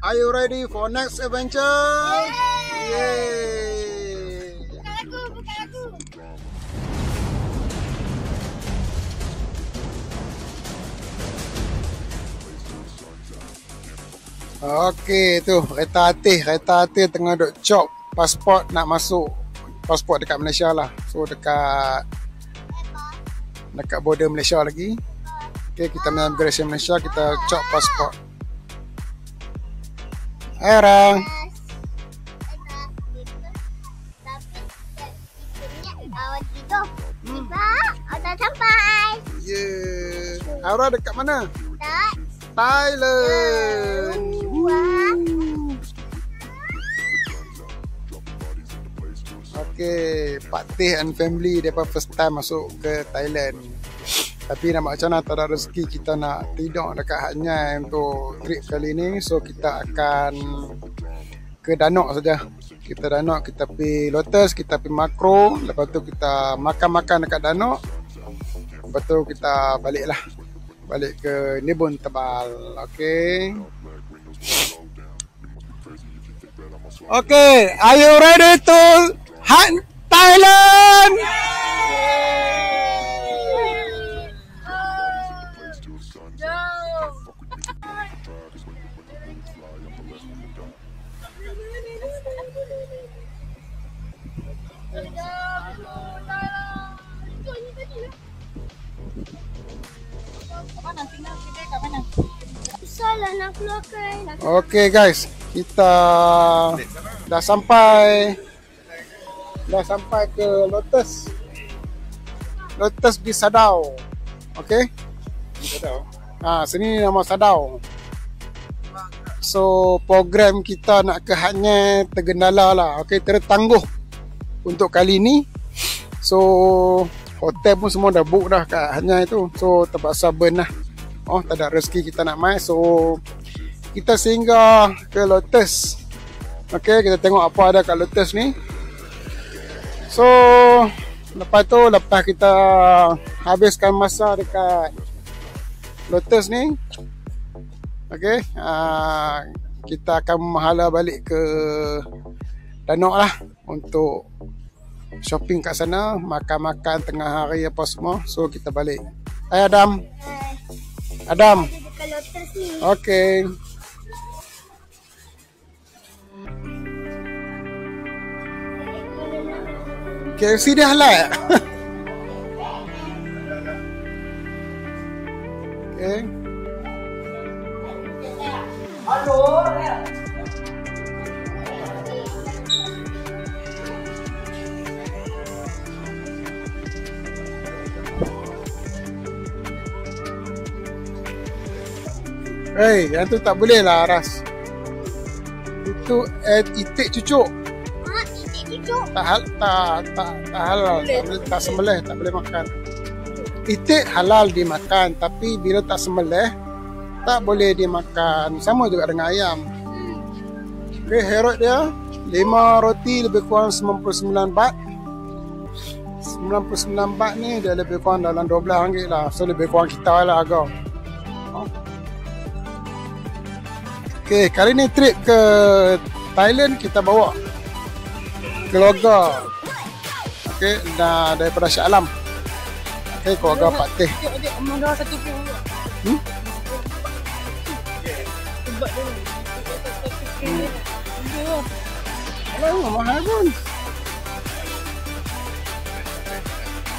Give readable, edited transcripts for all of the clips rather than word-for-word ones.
Are you ready for next adventure? Yay! Bukan aku. Okey tu kereta hati tengah duk chop pasport nak masuk pasport dekat Malaysia lah. So dekat border Malaysia lagi. Okey kita punya immigration Malaysia kita chop pasport. Hai orang. Awak tidur. Dah sampai. Yeah. Aura dekat mana? Tak. Thailand. Okay, Pak Teh and family mereka first time masuk ke Thailand. Tapi nak macam mana tak ada rezeki kita nak tidur dekat Hat Nyai untuk trip kali ni. So kita akan ke Danok saja. Kita Danok, kita pergi Lotus, kita pergi Makro. Lepas tu kita makan-makan dekat Danok. Lepas tu kita balik ke Nibun Tebal. Okay. Okay, are you ready to hunt Thailand? Salah nak keluarkan. Okay guys, kita dah sampai ke Lotus di Sadao. Okay. Sini nama Sadao. So program kita nak ke Hat Nyai tergendala lah. Okay, tertangguh untuk kali ni. So hotel pun semua dah book dah kat Hat Nyai tu. So terpaksa burn lah. Tak ada rezeki kita nak main. So kita singgah ke Lotus. Okay, kita tengok apa ada kat Lotus ni. So lepas kita habiskan masa dekat Lotus ni, okay, kita akan menghala balik ke Danok lah untuk shopping kat sana, makan-makan tengah hari apa semua. So kita balik. Hai Adam. Dekat Lotus ni. Okay. KFC dia halal. Okay. Hey, yang tu tak boleh lah Aras. Itu itik cucuk. Itik cucuk. Tak halal, tak sembelih, tak boleh makan. Itik halal dimakan, tapi bila tak sembelih tak boleh dimakan. Sama juga dengan ayam. Okay, herod dia 5 roti lebih kurang 99 baht. 99 baht ni dia lebih kurang dalam 12 ringgit lah. So lebih kurang kita lah harga. Okay, kali ni trip ke Thailand kita bawa keluarga. Okay, daripada Shah Alam. Okay, keluarga Pak Teh. Alah, mahal pun.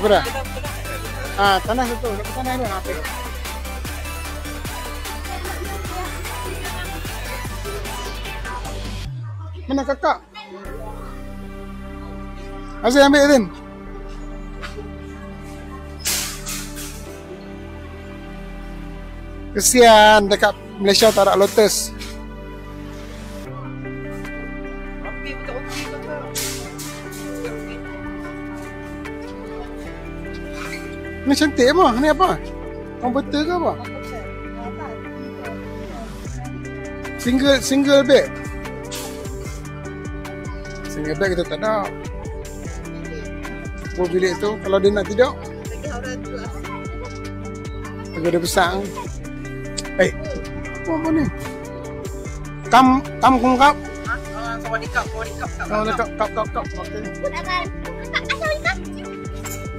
Berapa? Tanah satu. Dapat tanah dulu. Apa? Mana kakak? Asyik ambil Rin. Kesian dekat Malaysia tak ada Lotus. Ni cantik apa? Ni apa? Komputer ke apa? Single bed. Single bed kita tak ada. Bilik tu kalau dia nak tidur bagi dia besar. Apa ni? Kam kung kap. Sawadee kap. Oh, kap. Okey. Abang. Asal ikan?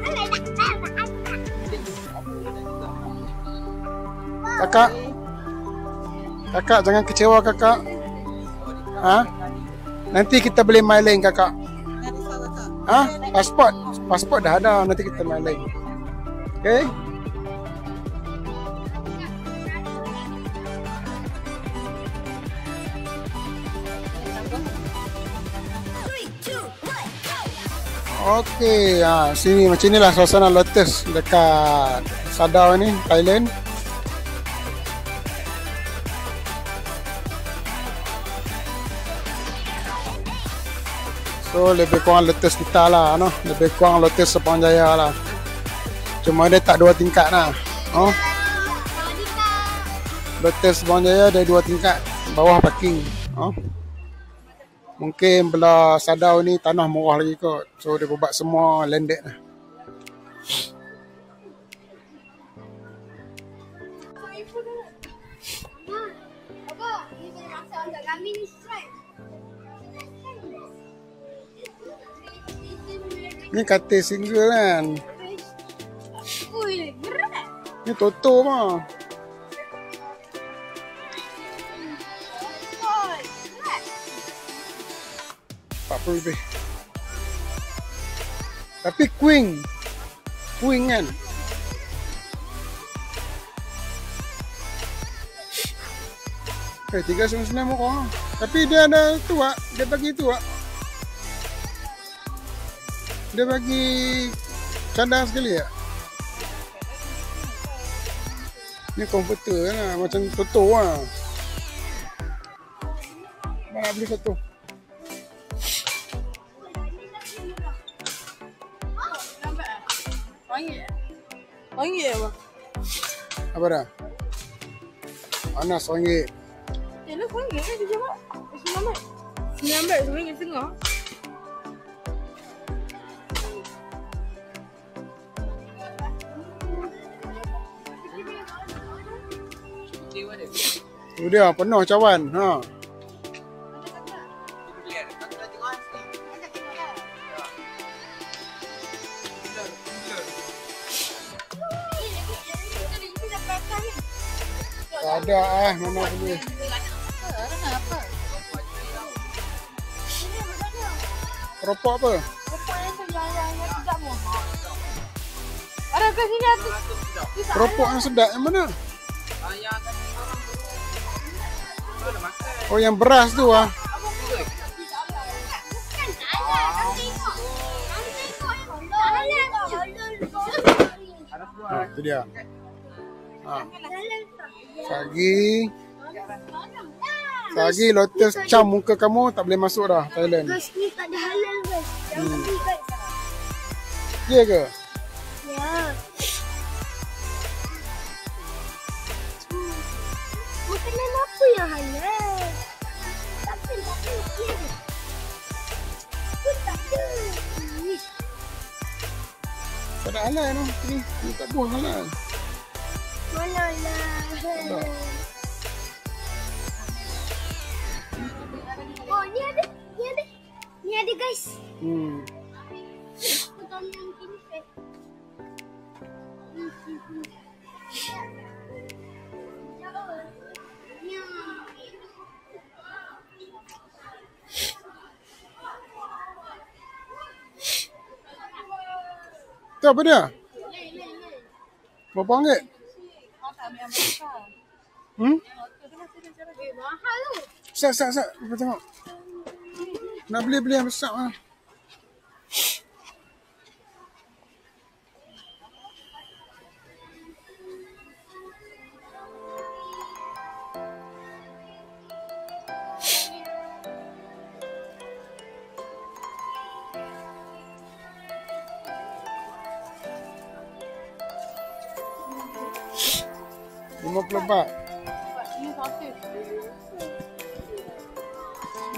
Alay nak. Kakak jangan kecewa kakak. Ha? Nanti kita boleh main lain kakak. Ha? Pasport dah ada, nanti kita main lain. Okey? Okey, sini macam inilah suasana Lotus dekat Sadao ni, Thailand. So lebih kurang Lotus kita lah, no? Lebih kurang Lotus Sepang Jaya lah. Cuma dia tak 2 tingkat lah. Oh. Lotus Sepang Jaya ada 2 tingkat, bawah parking. Oh. Mungkin belah Sadao ni tanah murah lagi kot. So dia buat semua landed lah. Abang, ni boleh masak untuk kami ni strike. Ni katil single kan. Ui, berat. Ni Toto mah. Lebih. Tapi Queen kan. $399 murah. Tapi dia ada tu ah, dia bagi tu ah. Dia bagi cadang sekali ya. Ni komputer lah, macam Toto lah. Nak beli satu. RM1 apa? Apa dah? Panas RM1. Lu RM1 kan dia jawab? RM9 RM9 Tu dia penuh cawan. Ha. Tak ada mana boleh. Keropok apa? Ada kat sini ada. Keropok yang sedap yang mana? Oh yang beras tu ah. Ha, tu dia. Ha. Sagi Lotus cam muka kamu tak boleh masuk dah Thailand. Guys, ni tak ada halal guys. Jangan beli guys. Ya ke? Ya. Makanan apa yang halal? Tak ada. Ya. Tak ada. Tak ada halal no. Ni tak buah halal. Mana lah. Oh, ni ada. Ni ada guys. Betul yang kini set. Tu apa dia? Berapa ringgit? Mahal tu. Sat. Apa tengok? Nak beli yang besar lah. $50.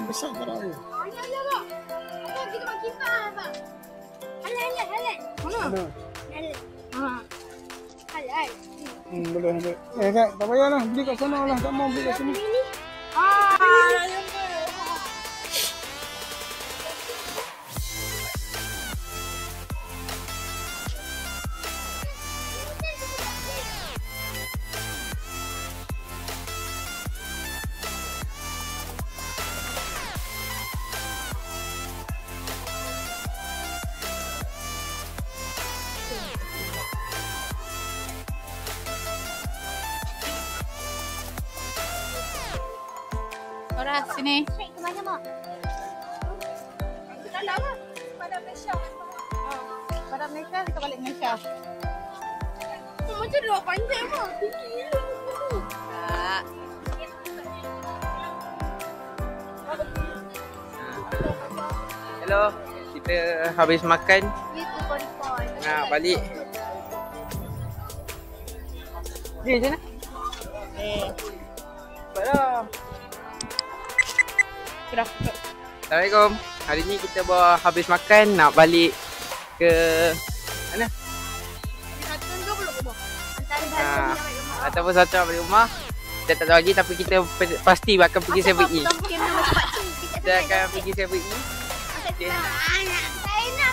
Besar tak ada lagi. Ya, Bang. Abang, kita makan kipas, Bang. Halal. Mana? Halal. Halal. Boleh. Tak payahlah. Beli kat sana lah. Tak mau beli kat sini. Ini. Farah, sini. Ke mana, Mak? Ke dalam lah. Pada Malaysia. Pada Malaysia, kita balik Malaysia. Macam dua panjang, Mak. Tinggi gila. Tak. Hello, kita habis makan. Itu kori-kori. Nak balik. Ni macam mana? Cepatlah. Sudah. Assalamualaikum. Hari ni kita bawa habis makan nak balik ke mana? Satu ke belum rumah? Antara Ha, satu yang rumah. ataupun satu nak balik rumah. Kita tak tahu lagi tapi kita pasti akan pergi 7E. Mungkin nama pakcik. Kita akan pergi 7E. Okay.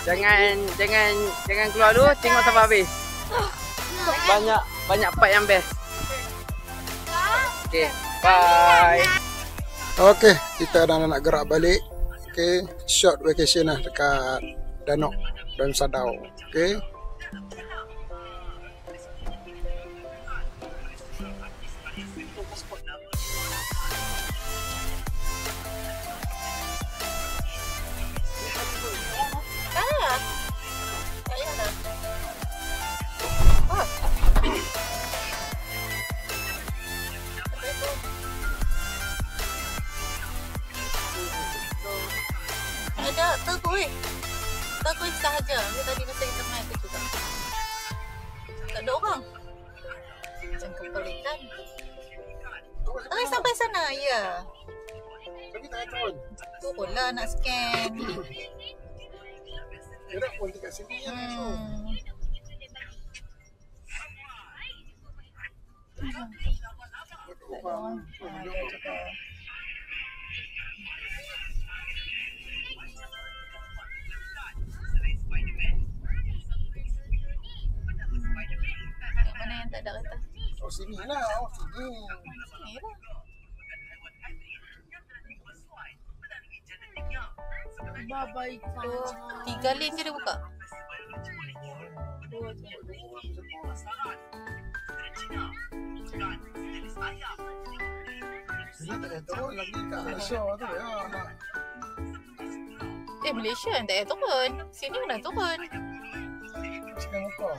Jangan keluar dulu, tengok sampai habis. Banyak part yang best. Okay, bye. Okey, kita dah nak gerak balik. Okey, short vacation lah dekat Danok dan Sadau. Okey. Ada terkuih. Terkuih sahaja. Tadi masa kita main tu juga. Tak ada orang. Macam kepelikan. Sampai sana, ya. Tapi tak turun. Turunlah nak scan. Gerak pun dekat sini. Mana yang tak ada kereta? Oh sini lah. Oh sini. Ni lah. Bye-bye. 3 lane je dia buka. Sini tak ada turun lagi kat Malaysia tu ya. Nak. Malaysia yang tak payah turun. Sini pun dah turun. Sini muka.